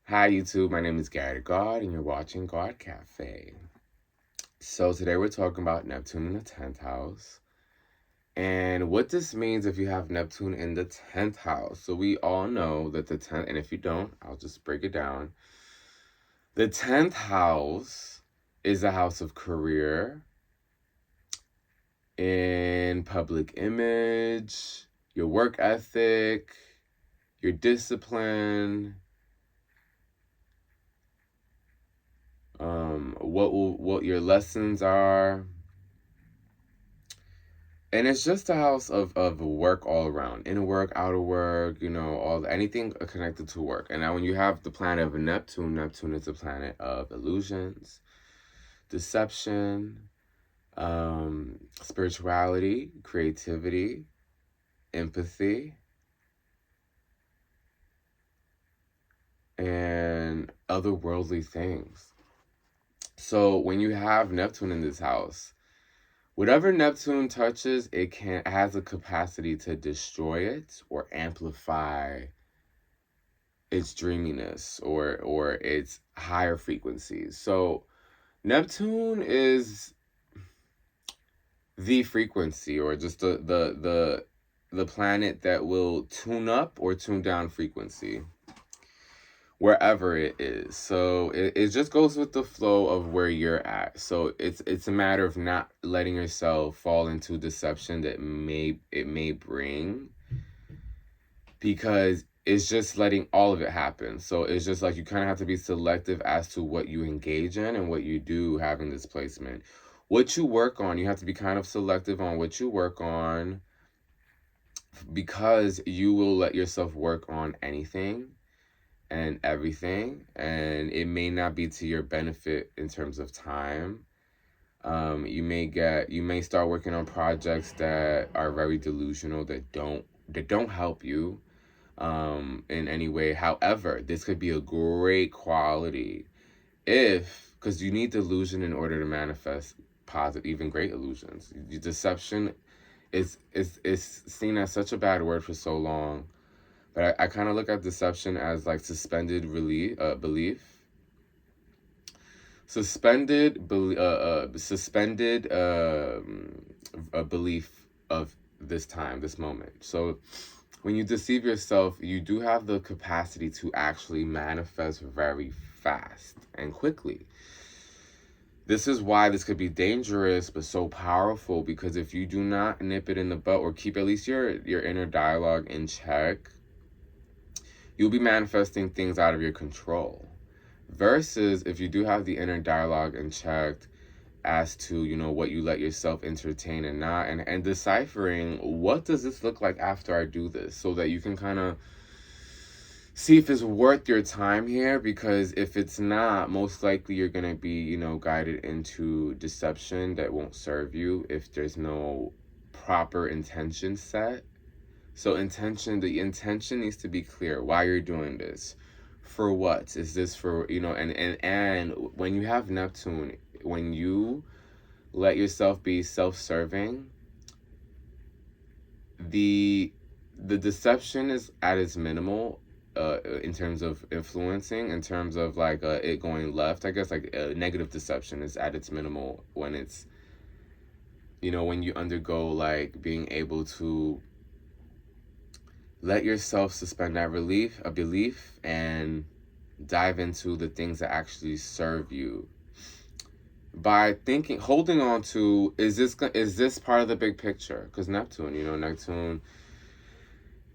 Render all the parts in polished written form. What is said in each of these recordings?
Hi YouTube, my name is Gawd, and you're watching Gawd Cafe. So today we're talking about Neptune in the 10th house and what this means if you have Neptune in the 10th house. So we all know that the 10th, and if you don't, I'll just break it down. The 10th house is a house of career, in public image, your work ethic, your discipline, what your lessons are. And it's just a house of work all around. Inner work, outer work, anything connected to work. And now when you have the planet of Neptune, Neptune is a planet of illusions, deception, spirituality, creativity, empathy, and otherworldly things. So when you have Neptune in this house, whatever Neptune touches, it has a capacity to destroy it or amplify its dreaminess or its higher frequencies. So Neptune is the frequency, or just the planet that will tune up or tune down frequency wherever it is. So it just goes with the flow of where you're at. So it's a matter of not letting yourself fall into deception that it may bring, because it's just letting all of it happen. So it's just like you kind of have to be selective as to what you engage in and what you do having this placement. What you work on, you have to be kind of selective on what you work on, because you will let yourself work on anything and everything, and it may not be to your benefit in terms of time. You may start working on projects that are very delusional, that don't help you in any way. However, this could be a great quality because you need delusion in order to manifest positive, even great illusions. Deception is seen as such a bad word for so long, but I kind of look at deception as like suspended belief, suspended a belief of this moment. So when you deceive yourself, you do have the capacity to actually manifest very fast and quickly. This is why this could be dangerous but so powerful, because if you do not nip it in the butt or keep at least your inner dialogue in check, you'll be manifesting things out of your control. Versus if you do have the inner dialogue in check as to, what you let yourself entertain and not, and deciphering what does this look like after I do this, so that you can kind of see if it's worth your time here. Because if it's not, most likely you're going to be, guided into deception that won't serve you if there's no proper intention set. So the intention needs to be clear. Why you're doing this, for what is this for, and when you have Neptune, when you let yourself be self-serving, the deception is at its minimal, in terms of influencing, in terms of like it going left. I guess like negative deception is at its minimal when it's, when you undergo like being able to let yourself suspend that belief and dive into the things that actually serve you, by holding on to, is this part of the big picture? Because Neptune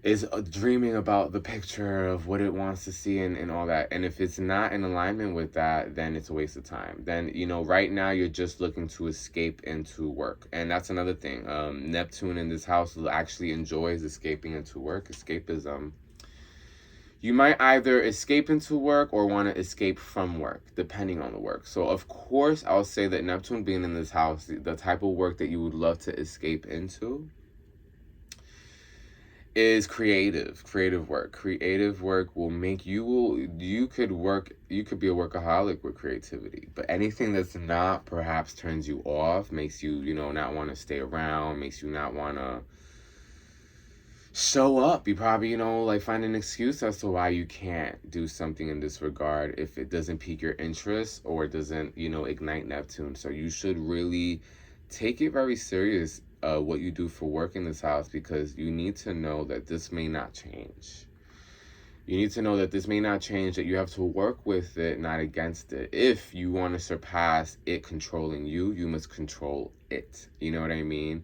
is dreaming about the picture of what it wants to see, and all that. And if it's not in alignment with that, then it's a waste of time. Then, right now you're just looking to escape into work. And that's another thing. Neptune in this house actually enjoys escaping into work, escapism. You might either escape into work or want to escape from work, depending on the work. So, of course, I'll say that Neptune being in this house, the type of work that you would love to escape into is creative work. Creative work will make you could be a workaholic with creativity, but anything that's not perhaps turns you off, makes you, not want to stay around, makes you not want to show up. You probably, like find an excuse as to why you can't do something in this regard if it doesn't pique your interest or it doesn't, ignite Neptune. So you should really take it very serious, what you do for work in this house, because you need to know that this may not change. You need to know that this may not change, that you have to work with it, not against it. If you want to surpass it controlling you, you must control it. You know what I mean?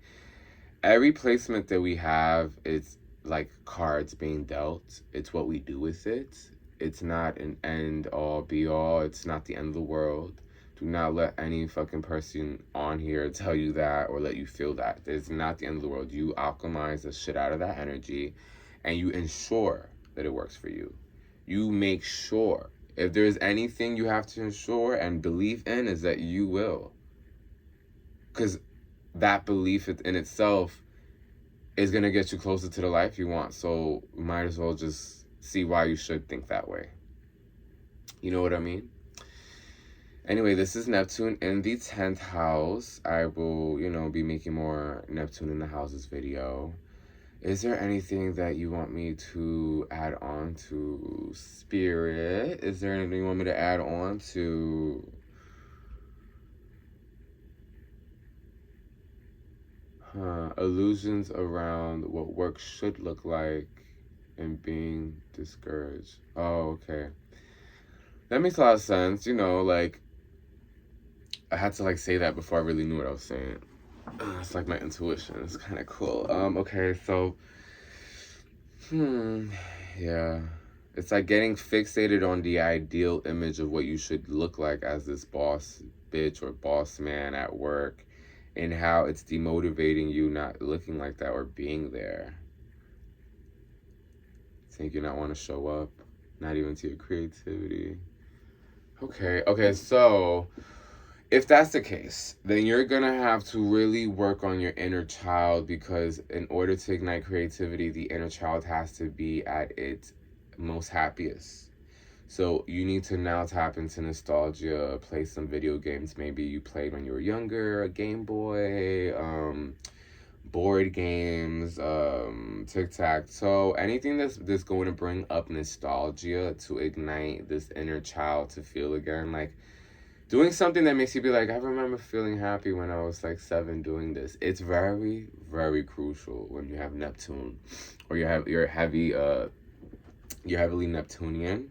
Every placement that we have is like cards being dealt. It's what we do with it. It's not an end all be all. It's not the end of the world. Do not let any fucking person on here tell you that or let you feel that. It's not the end of the world. You alchemize the shit out of that energy and you ensure that it works for you. You make sure. If there's anything you have to ensure and believe in, is that you will. Because that belief in itself is going to get you closer to the life you want. So you might as well just see why you should think that way. You know what I mean? Anyway, this is Neptune in the 10th house. I will, be making more Neptune in the houses video. Is there anything that you want me to add on to Spirit? Is there anything you want me to add on to... illusions around what work should look like and being discouraged. Oh, okay. That makes a lot of sense. Like, I had to, like, say that before I really knew what I was saying. It's like my intuition. It's kind of cool. Okay, so... yeah. It's like getting fixated on the ideal image of what you should look like as this boss bitch or boss man at work, and how it's demotivating you not looking like that or being there. Think you not want to show up, not even to your creativity. Okay, so if that's the case, then you're gonna have to really work on your inner child, because in order to ignite creativity, the inner child has to be at its most happiest. So you need to now tap into nostalgia, play some video games maybe you played when you were younger, a Game Boy, board games, tic-tac-toe, anything that's going to bring up nostalgia to ignite this inner child to feel again. Like doing something that makes you be like, I remember feeling happy when I was like 7 doing this. It's very, very crucial when you have Neptune or you're heavily Neptunian.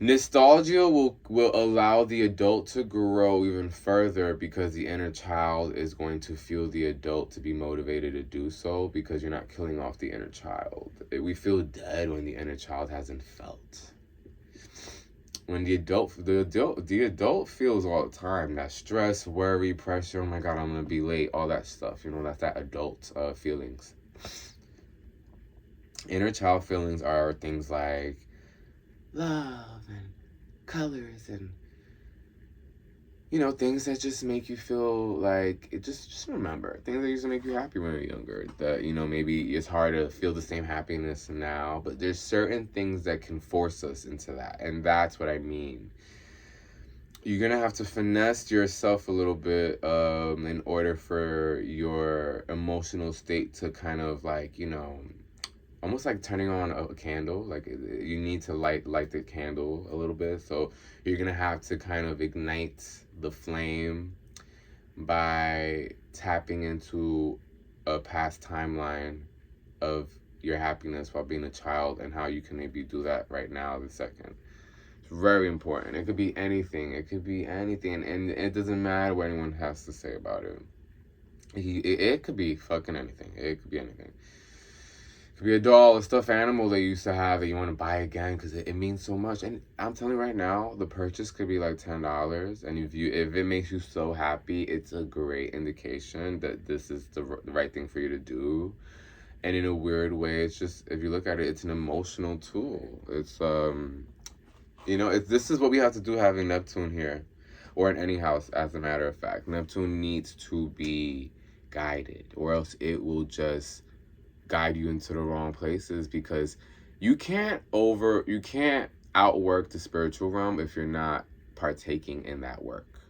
Nostalgia will allow the adult to grow even further, because the inner child is going to feel the adult to be motivated to do so, because you're not killing off the inner child. We feel dead when the inner child hasn't felt. When the adult feels all the time, that stress, worry, pressure, oh my God, I'm gonna be late, all that stuff, that's that adult feelings. Inner child feelings are things like love and colors and things that just make you feel like it. Just remember things that used to make you happy when you were younger, that maybe it's hard to feel the same happiness now, but there's certain things that can force us into that, and that's what I mean. You're gonna have to finesse yourself a little bit in order for your emotional state to kind of like almost like turning on a candle. Like you need to light the candle a little bit. So you're gonna have to kind of ignite the flame by tapping into a past timeline of your happiness while being a child, and how you can maybe do that right now, the second. It's very important. It could be anything. And it doesn't matter what anyone has to say about it. It could be fucking anything. It could be anything. It could be a doll, a stuffed animal that you used to have that you want to buy again because it means so much. And I'm telling you right now, the purchase could be like $10. And if it makes you so happy, it's a great indication that this is the right thing for you to do. And in a weird way, it's just, if you look at it, it's an emotional tool. It's, this is what we have to do having Neptune here, or in any house, as a matter of fact. Neptune needs to be guided, or else it will just guide you into the wrong places, because you can't outwork the spiritual realm if you're not partaking in that work.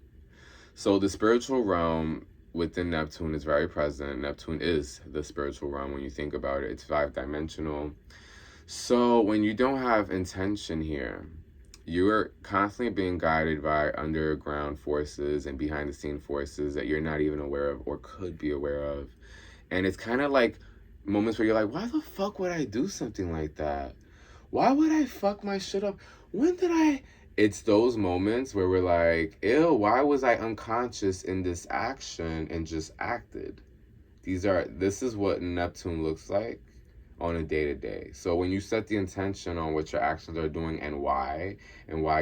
So the spiritual realm within Neptune is very present. Neptune is the spiritual realm when you think about it. It's 5-dimensional. So when you don't have intention here, you are constantly being guided by underground forces and behind the scene forces that you're not even aware of or could be aware of. And it's kind of like moments where you're like, why the fuck would I do something like that? Why would I fuck my shit up? When did I? It's those moments where we're like, ew, why was I unconscious in this action and just acted? This is what Neptune looks like on a day-to-day. So when you set the intention on what your actions are doing and why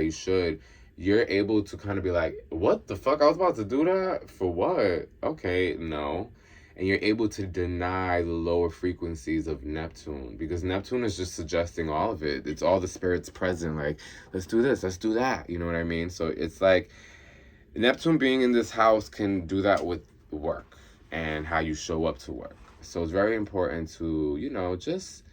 you should, you're able to kind of be like, what the fuck? I was about to do that? For what? Okay, no. And you're able to deny the lower frequencies of Neptune, because Neptune is just suggesting all of it. It's all the spirits present, like, let's do this, let's do that. You know what I mean? So it's like Neptune being in this house can do that with work and how you show up to work. So it's very important to, just,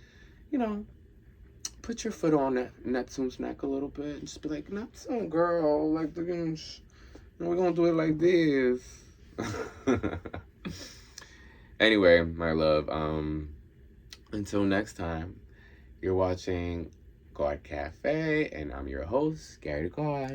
put your foot on Neptune's neck a little bit and just be like, Neptune, girl, like, we're going to do it like this. Anyway, my love, until next time, you're watching Gawd Cafe, and I'm your host, Gary Gawd.